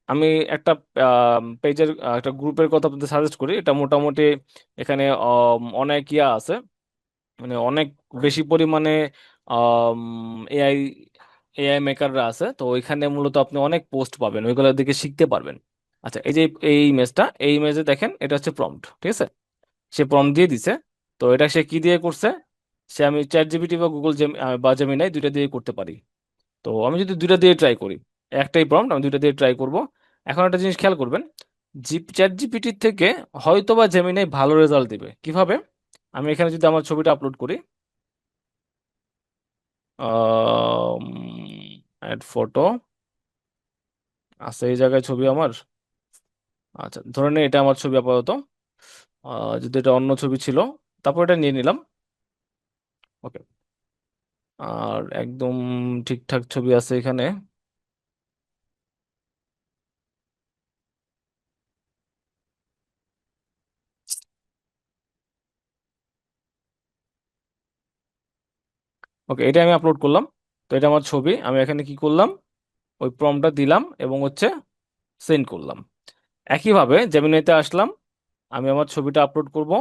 আমি একটা পেজের একটা গ্রুপের কথা আপনাদের সাজেস্ট করি। এটা মোটামুটি এখানে অনেক ইয়া আছে, মানে অনেক বেশি পরিমাণে এআই এআই মেকাররা আছে। তো ওইখানে মূলত আপনি অনেক পোস্ট পাবেন, ওইগুলো দিকে শিখতে পারবেন। আচ্ছা, এই যে এই ইমেজটা, এই ইমেজে দেখেন এটা হচ্ছে প্রম্পট, ঠিক আছে? সে প্রম্পট দিয়ে দিছে। তো এটা সে কি দিয়ে করছে? সে, আমি চ্যাট জিপিটি বা গুগল বা জেমিনাই দুইটা দিয়ে করতে পারি। তো আমি যদি দুইটা দিয়ে ট্রাই করি, একটাই প্রম্পট আমি দুইটা দিয়ে ট্রাই করব। এখন একটা জিনিস খেয়াল করবেন, চ্যাট জিপিটির থেকে হয়তো বা জেমিনাই ভালো রেজাল্ট দিবে। কিভাবে? আমি এখানে যদি আমার ছবিটা আপলোড করি, অ্যাড ফটো আছে এই জায়গায় ছবি আমার। আচ্ছা, ধরে নিই এটা আমার ছবি আপাতত। যদি এটা অন্য ছবি ছিল, তারপর এটা নিয়ে নিলাম। ওকে, আর একদম ঠিকঠাক ছবি আছে এখানে। ওকে, এটা আমি আপলোড করলাম। তো এটা আমার ছবি, আমি এখানে কি করলাম, ওই প্রম্পটটা দিলাম এবং হচ্ছে সেন্ড করলাম। একইভাবে জেমিনিতে আসলাম, আমি আমার ছবিটা আপলোড করব।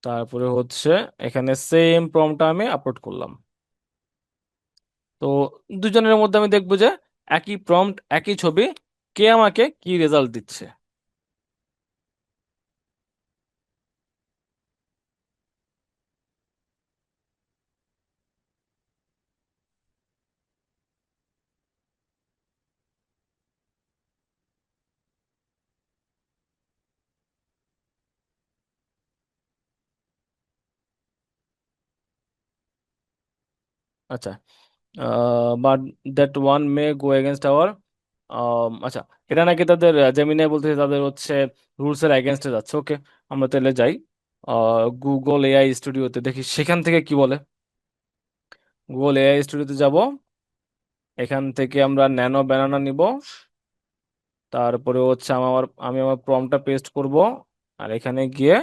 তারপরে হচ্ছে এখানে সেম প্রম্পটটা আমি আপলোড করলাম। তো দুজনের মধ্যে আমি দেখবো যে একই প্রম্পট একই ছবি, কে আমাকে কি রেজাল্ট দিচ্ছে। আচ্ছা, but that one May go against hour, আচ্ছা, এটা নাকি তাদের জেমিনাই বলতে তাদের হচ্ছে রুলস এর এগেনস্টে যাচ্ছে। ওকে, আমরা তাহলে যাই গুগল এআই স্টুডিওতে, দেখি সেখান থেকে কি বলে। গুগল এআই স্টুডিওতে যাব, এখান থেকে আমরা ন্যানো ব্যানানা নিব। তারপরে হচ্ছে আমি আমার প্রম্পটটা পেস্ট করব, আর এখানে গিয়ে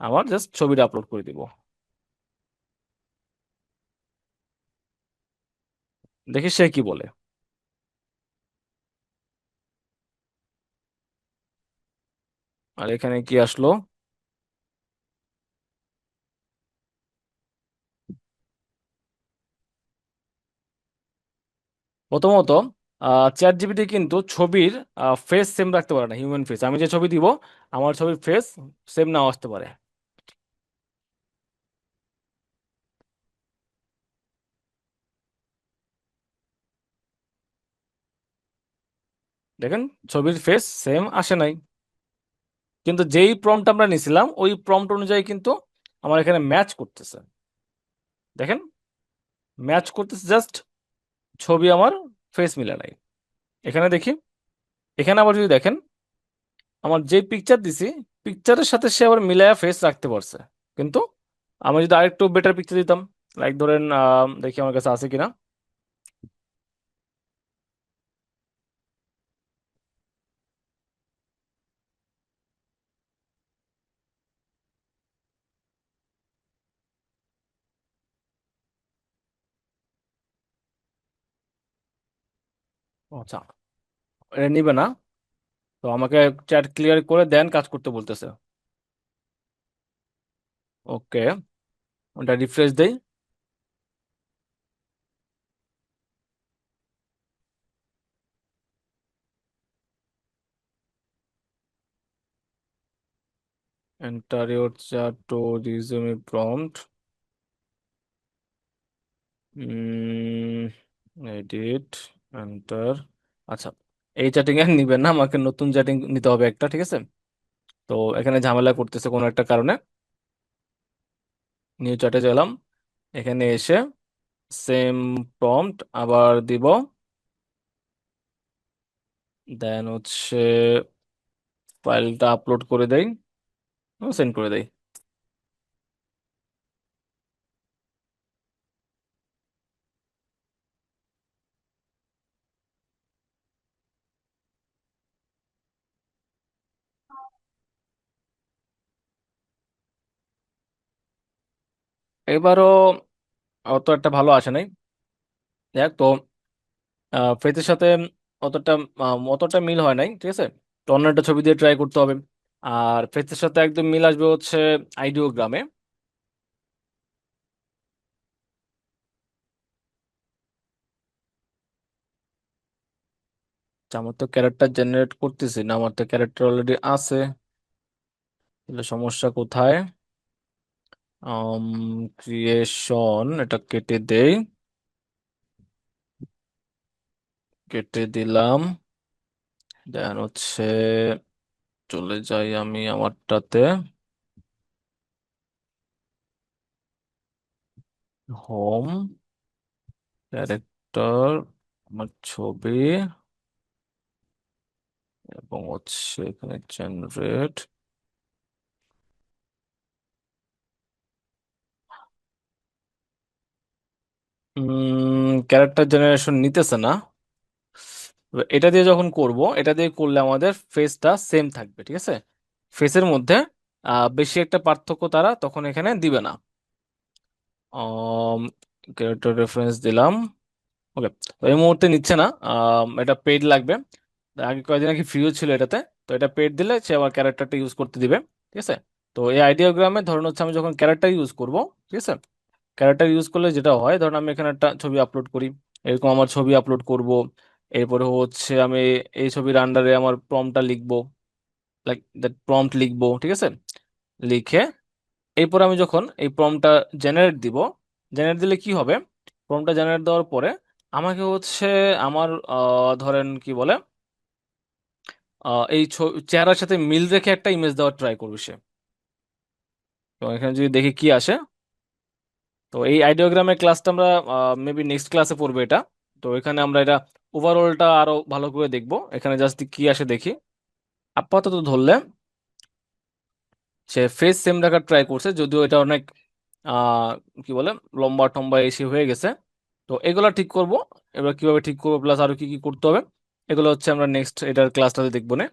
আমার জাস্ট ছবিটা আপলোড করে দিব। দেখি সে কি বলে। আর এখানে কি আসলো? প্রথমত, চ্যাট জিপিটি কিন্তু ছবির ফেস সেম রাখতে পারে না, হিউম্যান ফেস। আমি যে ছবি দিব, আমার ছবির ফেস সেম নাও আসতে পারে। দেখেন, ছবির ফেস সেম আসে নাই। কিন্তু যেই প্রম্পট আমরা নিছিলাম ওই প্রম্পট অনুযায়ী কিন্তু আমার এখানে ম্যাচ করতেছে। দেখেন, ম্যাচ করতেছে, জাস্ট ছবি আমার ফেস মিলে নাই। এখানে দেখি, এখানে আবার যদি দেখেন, আমার যে পিকচার দিছি পিকচারের সাথে সে আবার মিলায়া ফেস রাখতে পারছে। কিন্তু আমি যদি আরেকটু বেটার পিকচার দিতাম, লাইক ধরেন দেখি আমার কাছে আছে কিনা। আচ্ছা, এটা নিবে না। তো আমাকে চ্যাট ক্লিয়ার করে দেন কাজ করতে বলতেছে। ওকে, ওটা রিফ্রেশ দেই। Enter your chat to resume prompt, edit, enter. আচ্ছা, এই চ্যাটিং এ নিবেন না, আমাকে নতুন চ্যাটিং নিতে হবে একটা, ঠিক আছে? তো এখানে ঝামেলা করতেছে কোনো একটা কারণে। নিউ চ্যাটে গেলাম, এখানে এসে সেম প্রম্পট আবার দিব, দেন হচ্ছে ফাইলটা আপলোড করে দেই, সেন্ড করে দেই। এবারও অত একটা ভালো আসে নাই। দেখ তো, ফেসের সাথে অতটা অতটা মিল হয় নাই, ঠিক আছে। তো অন্য একটা ছবি দিয়ে ট্রাই করতে হবে। আর ফেসের সাথে একদম মিল আসবে হচ্ছে আইডিওগ্রামে। আমার তো ক্যারেক্টার জেনারেট করতেছি না, আমার তো ক্যারেক্টার অলরেডি আছে। তাহলে সমস্যা কোথায়? ক্রিয়েশন, এটা কেটে দেই, কেটে দিলাম। দেন হচ্ছে চলে যাই আমি আমারটাতে, হোম, ক্যারেক্টার, আমার ছবি, এবং হচ্ছে এখানে জেনারেট। ক্যারেক্টার জেনারেশন নিতেছে না। এবার এটা দিয়ে যখন করব, এটা দিয়ে করলে আমাদের ফেসটা সেম থাকবে, ঠিক আছে। ফেসের মধ্যে বেশি একটা পার্থক্য তারা তখন এখানে দিবে না। ক্যারেক্টার রেফারেন্স দিলাম। ওকে, এই মুহূর্তে নিচ্ছে না, এটা পেইড লাগবে। আগে কয়েকদিন আগে ফ্রিও ছিল এটাতে। তো এটা পেইড দিলে সে আবার ক্যারেক্টারটা ইউজ করতে দিবে, ঠিক আছে। তো এই আইডিওগ্রামে ধরুন হচ্ছে আমি যখন ক্যারেক্টার ইউজ করব, ঠিক আছে, ক্যারেক্টার ইউজ করলে যেটা হয়, ধরুন আমি এখানে একটা ছবি আপলোড করি, এরকম আমার ছবি আপলোড করব। এরপরে হচ্ছে আমি এই ছবির আন্ডারে আমার প্রম্পটটা লিখবো, লাইক দ্যাট প্রম্পট লিখবো, ঠিক আছে। লিখে এরপর আমি যখন এই প্রম্পটটা জেনারেট দিব, জেনারেট দিলে কি হবে, প্রম্পটটা জেনারেট দেওয়ার পরে আমাকে হচ্ছে আমার ধরেন কি বলে, এই চেহারার সাথে মিল রেখে একটা ইমেজ দেওয়ার ট্রাই করবে সে। তো এখানে যদি দেখি কি আসে। তো এই আইডিওগ্রামের ক্লাসটা আমরা মেবি নেক্সট ক্লাসে পড়বো এটা। তো এখানে আমরা এটা ওভারঅলটা আরো ভালো করে দেখবো, এখানে জাস্ট কি আসে দেখি। আপাতত ধরলে সে ফেস সেম রাখার ট্রাই করছে, যদিও এটা অনেক কি বলে লম্বা টম্বা এসে হয়ে গেছে। তো এগুলা ঠিক করব। এবার কিভাবে ঠিক করবো প্লাস আরো কি কি করতে হবে, এগুলো হচ্ছে আমরা নেক্সট এটার ক্লাসটাতে দেখবো না।